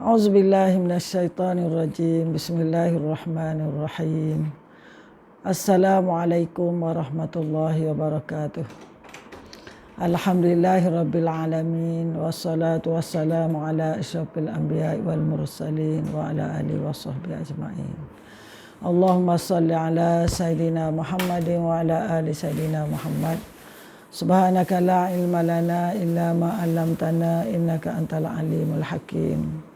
A'udzubillahi minasyaitonirrajim. Bismillahirrahmanirrahim. Assalamualaikum warahmatullahi wabarakatuh. Alhamdulillahirabbil alamin wassalatu wassalamu ala asyrafil anbiya'i wal mursalin wa ala alihi washabbihi ajmain. Allahumma shalli ala sayidina Muhammadin wa ala ali sayidina Muhammad. Subhanaka la ilma lana illa ma 'allamtana innaka antal alimul hakim.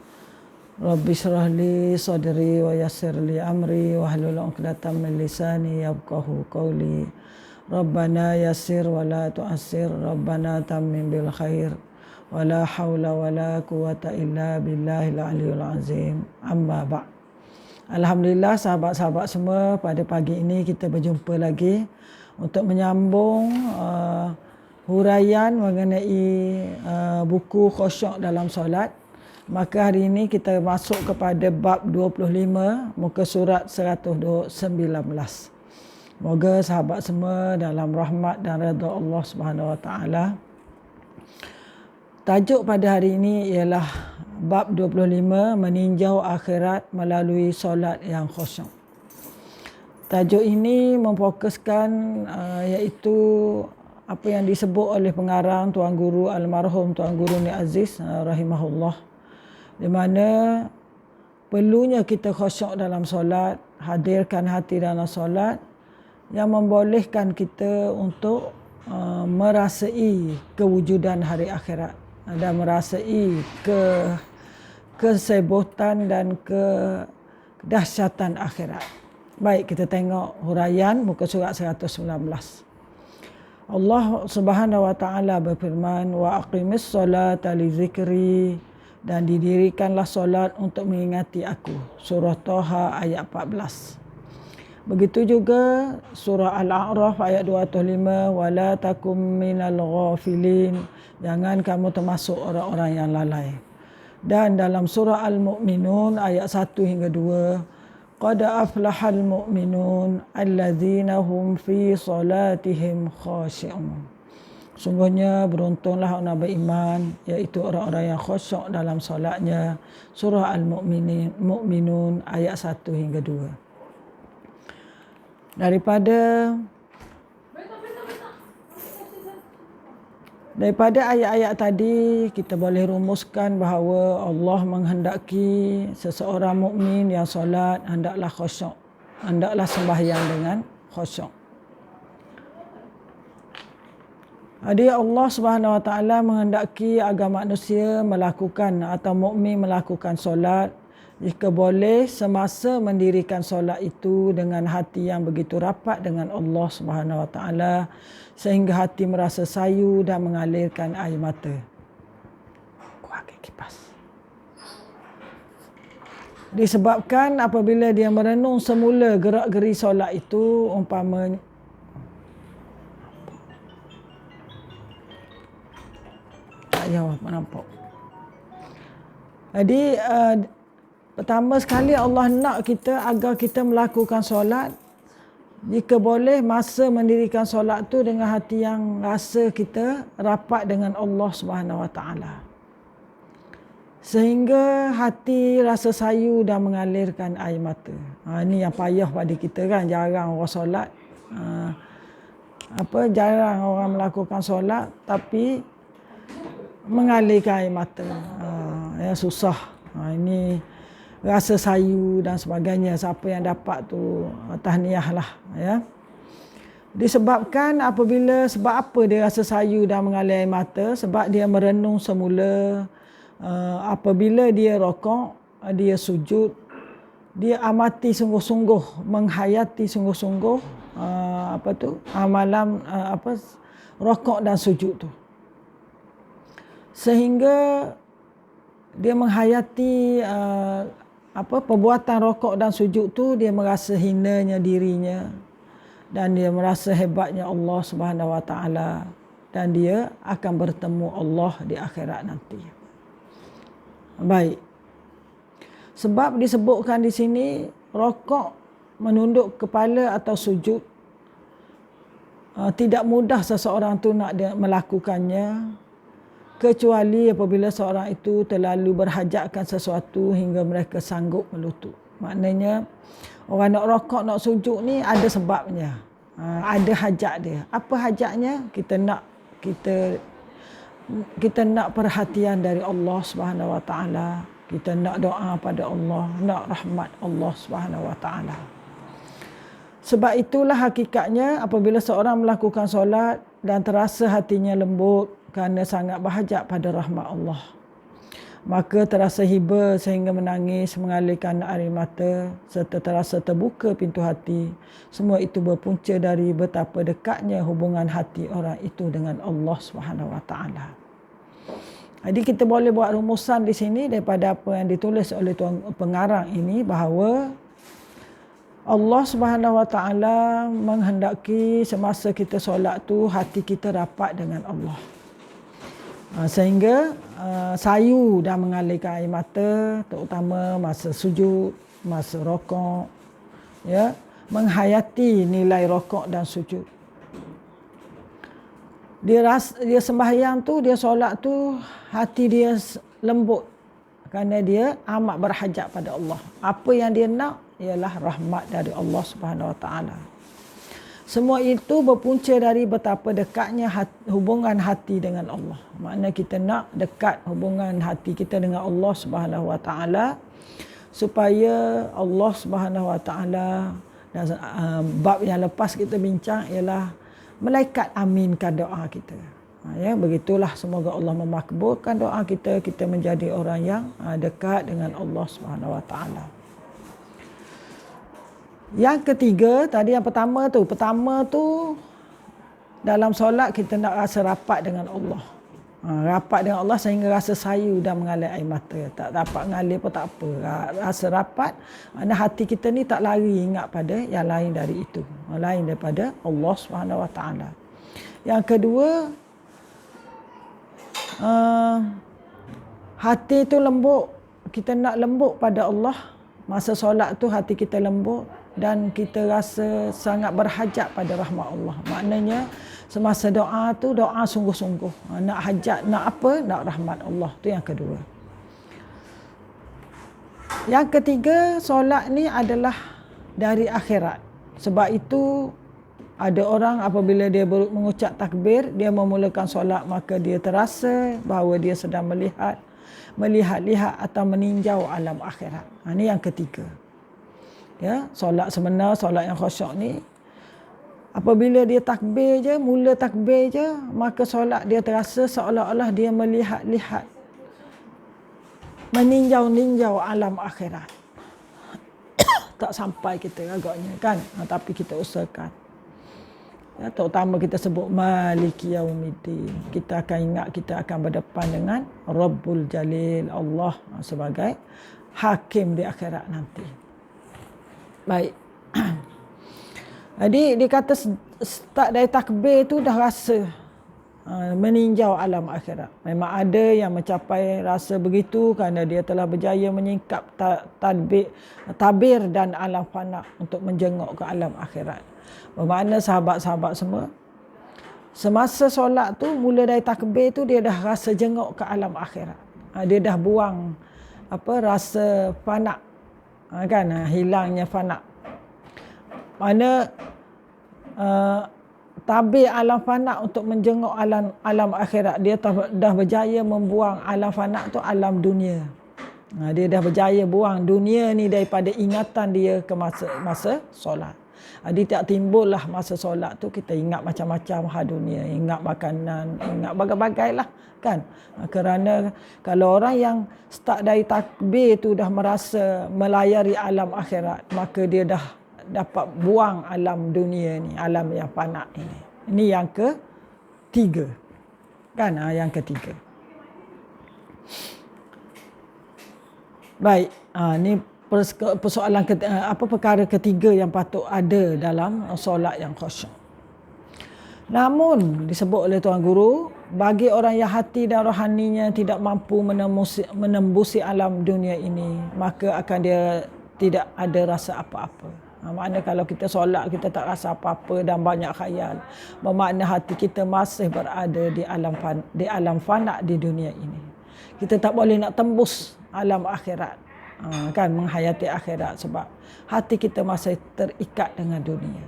Rabbi shrah li sadri wa yassir li amri wahlul 'uqdatam min lisani yafqahu qawli. Rabbana yassir wa la tu'assir, Rabbana tammim bil khair, wa la haula wa la quwata illa billahil aliyyil azim. Amma ba'. Alhamdulillah sahabat-sahabat semua, pada pagi ini kita berjumpa lagi untuk menyambung huraian mengenai buku khusyuk dalam solat. Maka hari ini kita masuk kepada bab 25, muka surat 119. Moga sahabat semua dalam rahmat dan redha Allah Subhanahu Wa Taala. Tajuk pada hari ini ialah bab 25, meninjau akhirat melalui solat yang khusyuk. Tajuk ini memfokuskan iaitu apa yang disebut oleh pengarang Tuan Guru almarhum Tuan Guru Ni Aziz rahimahullah, di mana perlunya kita khusyuk dalam solat, hadirkan hati dalam solat yang membolehkan kita untuk merasai kewujudan hari akhirat dan merasai kesebutan dan kedahsyatan akhirat. Baik, kita tengok huraian muka surat 119. Allah Subhanahu Wa Taala berfirman, wa aqimis solata li zikri, dan didirikanlah solat untuk mengingati aku. Surah Taha ayat 14. Begitu juga surah Al-A'raf ayat 205, wala takum minal ghafilin, jangan kamu termasuk orang-orang yang lalai. Dan dalam surah Al-Mu'minun ayat 1 hingga 2, qad aflahal mu'minun allazina hum fi salatihim khashi'un. Sungguhnya beruntunglah orang beriman, iaitu orang-orang yang khusyuk dalam solatnya. Surah Al-Mu'minun ayat 1 hingga 2. Daripada ayat-ayat tadi kita boleh rumuskan bahawa Allah menghendaki seseorang mukmin yang solat hendaklah khusyuk, hendaklah sembahyang dengan khusyuk. Jadi Allah Subhanahu Wa Taala menghendaki agar manusia melakukan atau mukmin melakukan solat, jika boleh semasa mendirikan solat itu dengan hati yang begitu rapat dengan Allah Subhanahu Wa Taala sehingga hati merasa sayu dan mengalirkan air mata. Kuatkan kipas. Disebabkan apabila dia merenung semula gerak-geri solat itu, umpama jawab nampak. Jadi pertama sekali Allah nak kita agar kita melakukan solat, jika boleh masa mendirikan solat tu dengan hati yang rasa kita rapat dengan Allah Subhanahu Wa Taala, sehingga hati rasa sayu dan mengalirkan air mata. Ini yang payah pada kita kan, jarang orang solat, jarang orang melakukan solat tapi mengalirkan air mata. Susah. Ini rasa sayu dan sebagainya. Siapa yang dapat tu tahniah lah ya. Disebabkan sebab apa dia rasa sayu dan mengalir air mata? Sebab dia merenung semula apabila dia rokok, dia sujud, dia amati sungguh-sungguh, menghayati sungguh-sungguh amalan rokok dan sujud tu, sehingga dia menghayati perbuatan rokok dan sujud tu, dia merasa hinanya dirinya dan dia merasa hebatnya Allah Subhanahu Wa Taala, dan dia akan bertemu Allah di akhirat nanti. Baik. Sebab disebutkan di sini rokok, menunduk kepala atau sujud, tidak mudah seseorang tu nak melakukannya kecuali apabila seorang itu terlalu berhajatkan sesuatu hingga mereka sanggup melutut. Maknanya orang nak rokok, nak sujud ni ada sebabnya. Ada hajat dia. Apa hajatnya? Kita nak perhatian dari Allah Subhanahu Wa Taala. Kita nak doa pada Allah, nak rahmat Allah Subhanahu Wa Taala. Sebab itulah hakikatnya apabila seorang melakukan solat dan terasa hatinya lembut kerana sangat berhajat pada rahmat Allah, maka terasa hiba sehingga menangis, mengalirkan air mata serta terasa terbuka pintu hati. Semua itu berpunca dari betapa dekatnya hubungan hati orang itu dengan Allah Subhanahu Wa Taala. Jadi kita boleh buat rumusan di sini daripada apa yang ditulis oleh tuan pengarang ini, bahawa Allah Subhanahu Wa Taala menghendaki semasa kita solat tu hati kita rapat dengan Allah. Sehingga sayu dan mengalirkan air mata, terutama masa sujud, masa rokok, ya, menghayati nilai rokok dan sujud. Dia sembahyang tu, dia solat tu, hati dia lembut kerana dia amat berhajat pada Allah. Apa yang dia nak ialah rahmat dari Allah Subhanahu Wa Taala. Semua itu berpunca dari betapa dekatnya hubungan hati dengan Allah. Maknanya kita nak dekat hubungan hati kita dengan Allah Subhanahu Wa Taala supaya Allah Subhanahu Wa Taala, dan bab yang lepas kita bincang ialah malaikat aminkan doa kita. Ya, begitulah, semoga Allah memakbulkan doa kita, kita menjadi orang yang dekat dengan Allah Subhanahu Wa Taala. Yang ketiga, tadi yang pertama tu dalam solat kita nak rasa rapat dengan Allah. Rapat dengan Allah sehingga rasa sayu dan mengalir air mata. Tak dapat mengalir pun tak apa. Rasa rapat, maknanya hati kita ni tak lari ingat pada yang lain dari itu. Lain daripada Allah Subhanahu Wa Taala. Yang kedua, hati tu lembut. Kita nak lembut pada Allah. Masa solat tu hati kita lembut dan kita rasa sangat berhajat pada rahmat Allah. Maknanya semasa doa tu doa sungguh-sungguh. Nak hajat, nak apa? Nak rahmat Allah. Tu yang kedua. Yang ketiga, solat ni adalah dari akhirat. Sebab itu ada orang apabila dia mengucap takbir, dia memulakan solat, maka dia terasa bahawa dia sedang melihat-lihat atau meninjau alam akhirat. Ini yang ketiga. Ya, solat sebenar, solat yang khusyuk ni, apabila dia takbir je, mula takbir je, maka solat dia terasa seolah-olah dia melihat-lihat, meninjau-ninjau alam akhirat. Tak sampai kita agaknya kan, tapi kita usahakan. Ya, terutama kita sebut Maliki Yaumiddin. Kita akan ingat kita akan berdepan dengan Rabbul Jalil, Allah sebagai hakim di akhirat nanti. Baik. Jadi dia kata start dari takbir tu dah rasa meninjau alam akhirat. Memang ada yang mencapai rasa begitu kerana dia telah berjaya menyingkap tabir dan alam fana untuk menjenguk ke alam akhirat. Bermakna sahabat-sahabat semua, semasa solat tu, mula dari takbir tu dia dah rasa jenguk ke alam akhirat. Dia dah buang rasa fana. Kan, hilangnya fana. Mana tabir alam fana untuk menjenguk alam akhirat. Dia dah berjaya membuang alam fana tu, alam dunia. Dia dah berjaya buang dunia ni daripada ingatan dia ke masa solat. Dia tak timbullah masa solat tu kita ingat macam-macam hal dunia, ingat makanan, ingat bagai-bagai lah kan. Kerana kalau orang yang start dari takbir tu dah merasa melayari alam akhirat, maka dia dah dapat buang alam dunia ni, alam yang fana ini. Ini yang ketiga. Kan, yang ketiga. Baik, ni persoalan perkara ketiga yang patut ada dalam solat yang khusyuk. Namun disebut oleh Tuan Guru, bagi orang yang hati dan rohaninya tidak mampu menembusi alam dunia ini, maka akan dia tidak ada rasa apa-apa. Makna kalau kita solat kita tak rasa apa-apa dan banyak khayal, bermakna hati kita masih berada di alam fana di dunia ini. Kita tak boleh nak tembus alam akhirat, kan, menghayati akhirat, sebab hati kita masih terikat dengan dunia.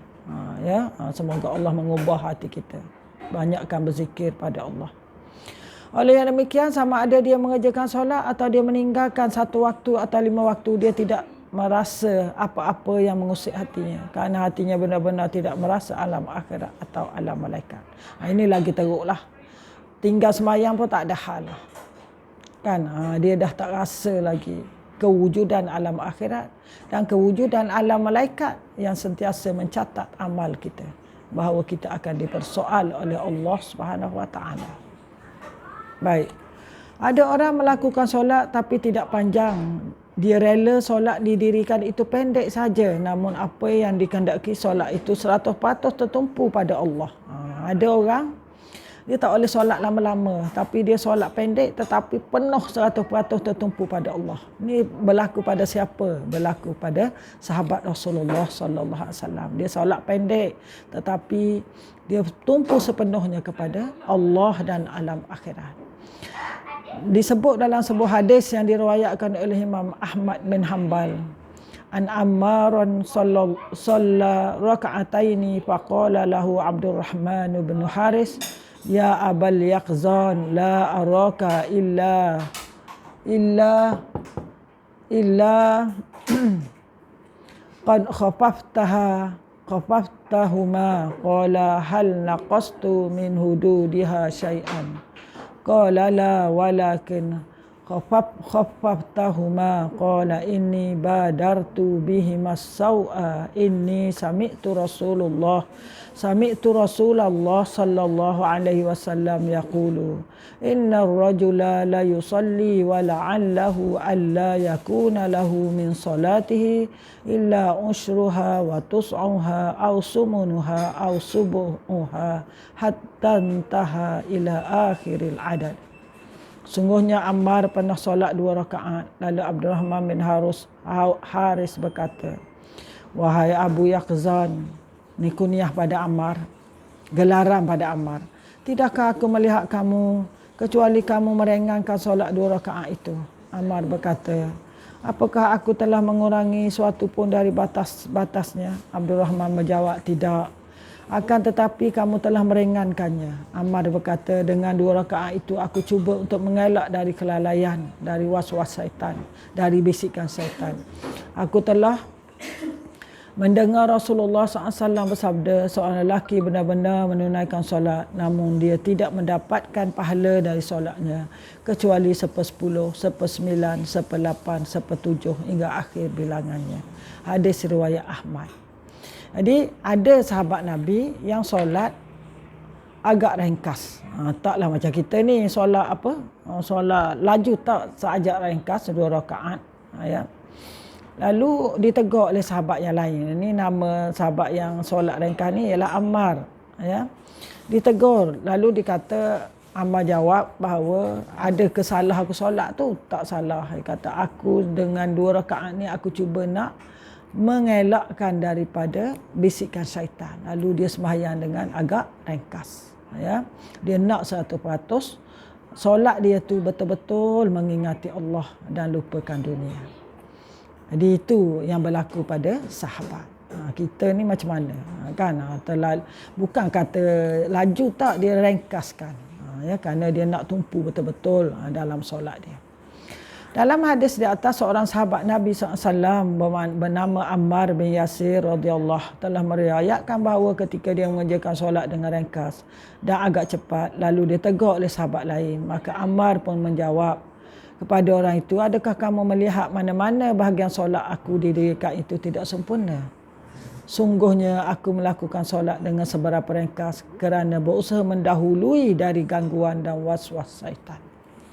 Semoga Allah mengubah hati kita, banyakkan berzikir pada Allah. Oleh yang demikian, sama ada dia mengerjakan solat atau dia meninggalkan 1 waktu atau 5 waktu, dia tidak merasa apa-apa yang mengusik hatinya, kerana hatinya benar-benar tidak merasa alam akhirat atau alam malaikat. Ini lagi teruklah. Tinggal semayang pun tak ada hal, kan. Dia dah tak rasa lagi kewujudan alam akhirat dan kewujudan alam malaikat yang sentiasa mencatat amal kita, bahawa kita akan dipersoal oleh Allah Subhanahu Wa Taala. Baik. Ada orang melakukan solat tapi tidak panjang. Dia rela solat didirikan itu pendek saja, namun apa yang dikehendaki solat itu 100% tertumpu pada Allah. Ada orang dia tak boleh solat lama-lama, tapi dia solat pendek tetapi penuh 100% tertumpu pada Allah. Ini berlaku pada siapa? Berlaku pada sahabat Rasulullah sallallahu alaihi wasallam. Dia solat pendek tetapi dia tumpu sepenuhnya kepada Allah dan alam akhirat. Disebut dalam sebuah hadis yang diriwayatkan oleh Imam Ahmad bin Hanbal, an Ammaran salla raka'ataini faqala lahu Abdurrahman bin Haris, ya Abal Yaqzan, la araka illa qad khafaftahuma, qala hal naqastu min hududiha syai'an, qala la walakin khafaftahuma, qala inni badartu bihima saw'a, inni sami'tu Rasulullah sallallahu alaihi wasallam yaqulu, inna ar-rajula la yusalli wa la'allahu alla yakuna lahu min salatihi illa ushruha wa tus'uha aw sumunuha aw subuhuha hatta intaha ila akhiril adad. Sungguhnya Ammar pernah solat 2 rakaat. Lalu Abdurrahman bin Haris berkata, wahai Abu Yaqzan, ni kunyah pada Ammar, gelaran pada Ammar, tidakkah aku melihat kamu kecuali kamu meringankan solat 2 rakaat itu? Ammar berkata, apakah aku telah mengurangi suatu pun dari batas-batasnya? Abdurrahman menjawab, tidak. Akan tetapi kamu telah meringankannya. Ammar berkata, dengan 2 rakaat itu aku cuba untuk mengelak dari kelalaian, dari was-was syaitan, dari bisikan syaitan. Aku telah mendengar Rasulullah SAW bersabda, seorang lelaki benar-benar menunaikan solat, namun dia tidak mendapatkan pahala dari solatnya kecuali 1/10, 1/9, 1/8, 1/7 hingga akhir bilangannya. Hadis riwayat Ahmad. Jadi ada sahabat Nabi yang solat agak ringkas. Taklah macam kita ni solat apa? Solat laju, tak, seajak ringkas 2 rakaat. Ya. Lalu ditegur oleh sahabat yang lain. Ini nama sahabat yang solat ringkas ni ialah Ammar. Ya. Ditegur. Lalu dikata, Ammar jawab bahawa ada kesalah aku solat tu. Tak salah. Dia kata, aku dengan 2 rakaat ni aku cuba nak mengelakkan daripada bisikan syaitan. Lalu dia sembahyang dengan agak ringkas. Ya. Dia nak 100% solat dia tu betul-betul mengingati Allah dan lupakan dunia. Jadi itu yang berlaku pada sahabat. Kita ni macam mana? Kan? Bukan kata laju, tak, dia ringkaskan. Ya, kerana dia nak tumpu betul-betul dalam solat dia. Dalam hadis di atas, seorang sahabat Nabi SAW bernama Ammar bin Yasir radhiyallahu telah meriwayatkan bahawa ketika dia mengerjakan solat dengan ringkas dan agak cepat, lalu ditegur oleh sahabat lain, maka Ammar pun menjawab kepada orang itu, adakah kamu melihat mana-mana bahagian solat aku didirikan itu tidak sempurna? Sungguhnya aku melakukan solat dengan seberapa ringkas kerana berusaha mendahului dari gangguan dan was-was syaitan.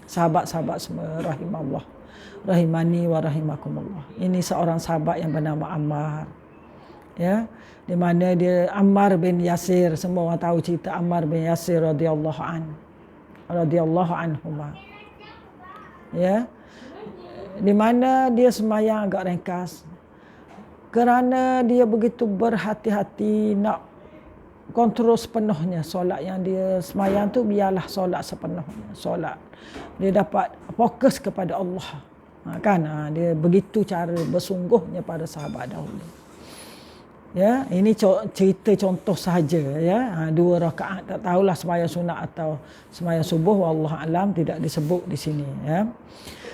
Sahabat-sahabat semua rahimahullah, rahimani wa rahimakumullah. Ini seorang sahabat yang bernama Ammar. Ya, di mana dia Ammar bin Yasir, semua orang tahu cerita Ammar bin Yasir radhiyallahu anhuma. Ya. Di mana dia sembahyang agak ringkas. kerana dia begitu berhati-hati nak kontrol sepenuhnya solat yang dia semayang tu, biarlah solat sepenuhnya. Solat dia dapat fokus kepada Allah. Dia begitu cara bersungguhnya pada sahabat dahulu. Ya, ini cerita contoh sahaja ya. 2 rakaat, tak tahulah sembahyang sunat atau sembahyang subuh, wallahu alam, tidak disebut di sini ya.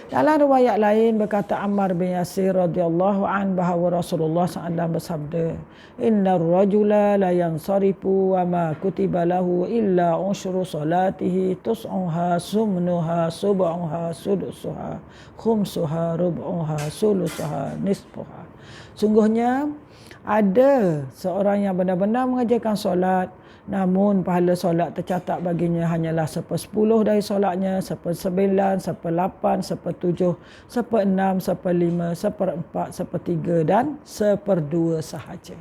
Dalam riwayat lain berkata Ammar bin Yasir radhiyallahu an bahawa Rasulullah SAW bersabda, "Innar rajula la yansarifu wa ma kutiba lahu illa usyru salatihi tus'uha sumnuha sub'uha sudusuha khumsuha rub'uha sulusuha nisfuha." Sungguhnya ada seorang yang benar-benar mengerjakan solat, namun pahala solat tercatat baginya hanyalah 1/10 dari solatnya, 1/9, 1/8, 1/7, 1/6, 1/5, 1/4, 1/3 dan 1/2 sahaja.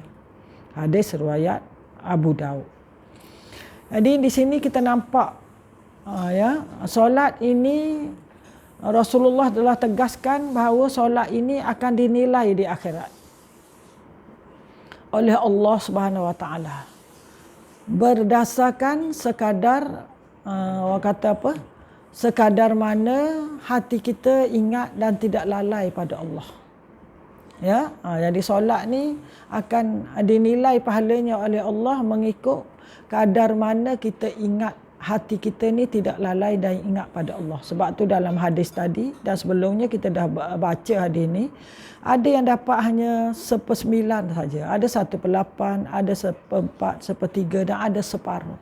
Hadis riwayat Abu Daud. Jadi di sini kita nampak solat ini Rasulullah telah tegaskan bahawa solat ini akan dinilai di akhirat oleh Allah Subhanahu Wa Taala berdasarkan sekadar sekadar mana hati kita ingat dan tidak lalai pada Allah. Ya, jadi solat ni akan dinilai pahalanya oleh Allah mengikut kadar mana kita ingat, hati kita ni tidak lalai dan ingat pada Allah. Sebab tu dalam hadis tadi dan sebelumnya kita dah baca hadis ni, ada yang dapat hanya 1/9 saja, ada 1/8, ada 1/4, 1/3 dan ada separuh.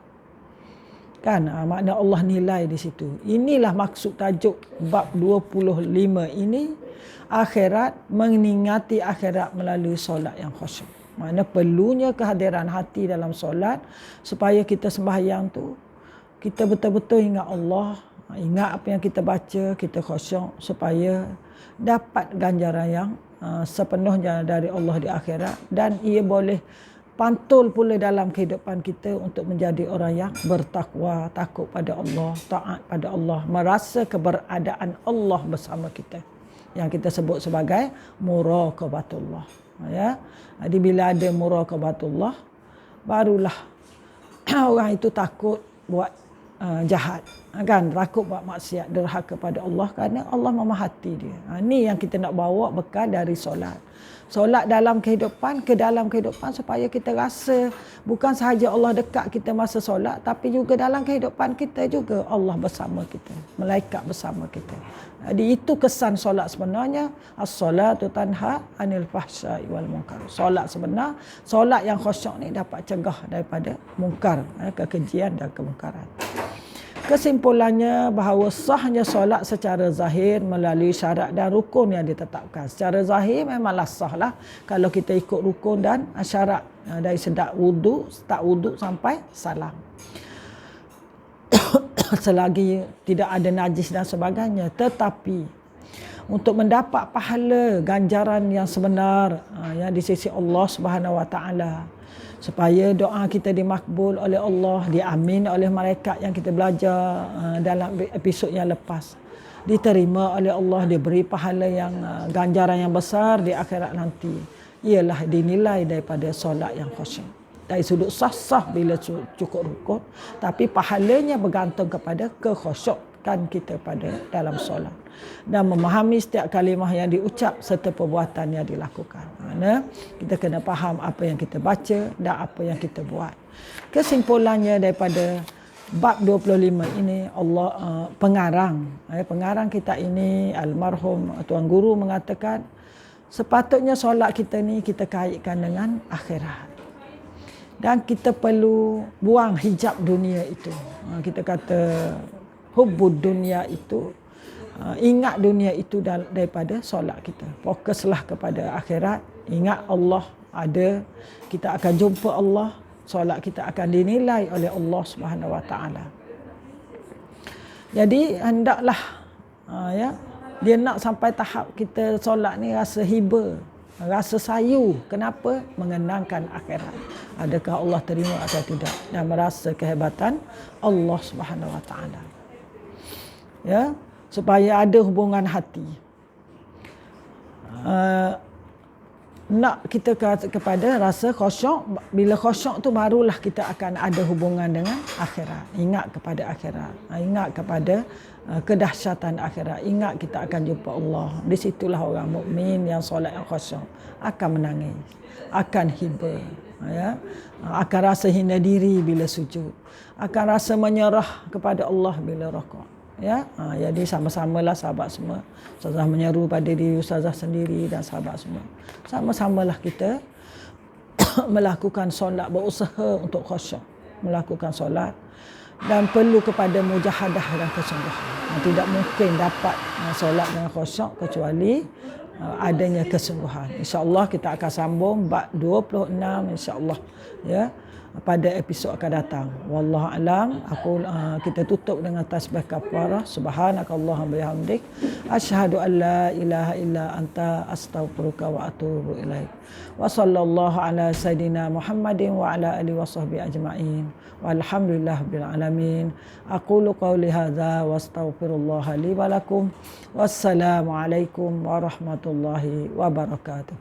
Makna Allah nilai di situ. Inilah maksud tajuk bab 25 ini, akhirat, mengingati akhirat melalui solat yang khusyuk. Makna perlunya kehadiran hati dalam solat supaya kita sembahyang tu kita betul-betul ingat Allah, ingat apa yang kita baca, kita khusyuk supaya dapat ganjaran yang sepenuhnya dari Allah di akhirat, dan ia boleh pantul pula dalam kehidupan kita untuk menjadi orang yang bertakwa, takut pada Allah, taat pada Allah, merasa keberadaan Allah bersama kita, yang kita sebut sebagai muraqabatullah ya. Jadi bila ada muraqabatullah, barulah orang itu takut buat jahat, takut buat maksiat, derhaka pada Allah, kerana Allah memahati dia. Ni yang kita nak bawa bekal dari solat. Solat dalam kehidupan, ke dalam kehidupan, supaya kita rasa bukan sahaja Allah dekat kita masa solat, tapi juga dalam kehidupan kita juga Allah bersama kita, malaikat bersama kita. Jadi itu kesan solat sebenarnya. As-salatu tanha anil fahsya'i wal munkar. Solat sebenar, solat yang khusyuk ni dapat cegah daripada mungkar, kekejian dan kemungkaran. Kesimpulannya bahawa sahnya solat secara zahir melalui syarat dan rukun yang ditetapkan. Secara zahir memanglah sahlah kalau kita ikut rukun dan syarat dari start wudu sampai salam. Selagi tidak ada najis dan sebagainya. Tetapi untuk mendapat pahala ganjaran yang sebenar di sisi Allah Subhanahu Wa Taala, supaya doa kita dimakbul oleh Allah, diamin oleh malaikat yang kita belajar dalam episod yang lepas, diterima oleh Allah, diberi pahala yang ganjaran yang besar di akhirat nanti, ialah dinilai daripada solat yang khusyuk. Dari sudut sah bila cukup rukun, tapi pahalanya bergantung kepada kekhusyukan kita pada dalam solat dan memahami setiap kalimah yang diucap serta perbuatan yang dilakukan. Kita kena faham apa yang kita baca dan apa yang kita buat. Kesimpulannya daripada bab 25 ini, pengarang kita ini almarhum Tuan Guru mengatakan, sepatutnya solat kita ni kita kaitkan dengan akhirat. Dan kita perlu buang hijab dunia itu. Kita kata hubbud dunia itu, ingat dunia itu daripada solat kita. Fokuslah kepada akhirat. Ingat Allah ada, kita akan jumpa Allah. Solat kita akan dinilai oleh Allah Subhanahu Wa Taala. Jadi hendaklah dia nak sampai tahap kita solat ni rasa hiba, rasa sayu. Kenapa? Mengenangkan akhirat. Adakah Allah terima atau tidak, dan merasa kehebatan Allah Subhanahu Wa Taala. Ya, supaya ada hubungan hati. nak kita kepada rasa khusyuk. Bila khusyuk tu barulah kita akan ada hubungan dengan akhirat. Ingat kepada akhirat. Ingat kepada kedahsyatan akhirat. Ingat kita akan jumpa Allah. Di situlah orang mukmin yang solat yang khusyuk akan menangis, akan hiba, ya, akan rasa hina diri bila sujud, akan rasa menyerah kepada Allah bila rakaat. Ya, jadi sama-samalah sahabat semua. Ustazah menyeru pada diri ustazah sendiri dan sahabat semua. Sama-samalah kita melakukan solat, berusaha untuk khusyuk melakukan solat, dan perlu kepada mujahadah dan kesungguhan. Tidak mungkin dapat solat dengan khusyuk kecuali adanya kesungguhan. InsyaAllah kita akan sambung bab 26 insyaAllah, ya, pada episod akan datang. Wallahu alam. Kita tutup dengan tasbih kafarah. Subhanakallahumma bihamdik asyhadu an la ilaha illa anta astaghfiruka wa atubu ilaik. Wa sallallahu ala sayidina Muhammadin wa ala alihi washabbihi ajma'in. Walhamdulillahirabbil alamin. Aqulu qawli hadza wa astaghfirullaha li wa lakum. Wassalamu alaikum warahmatullahi wabarakatuh.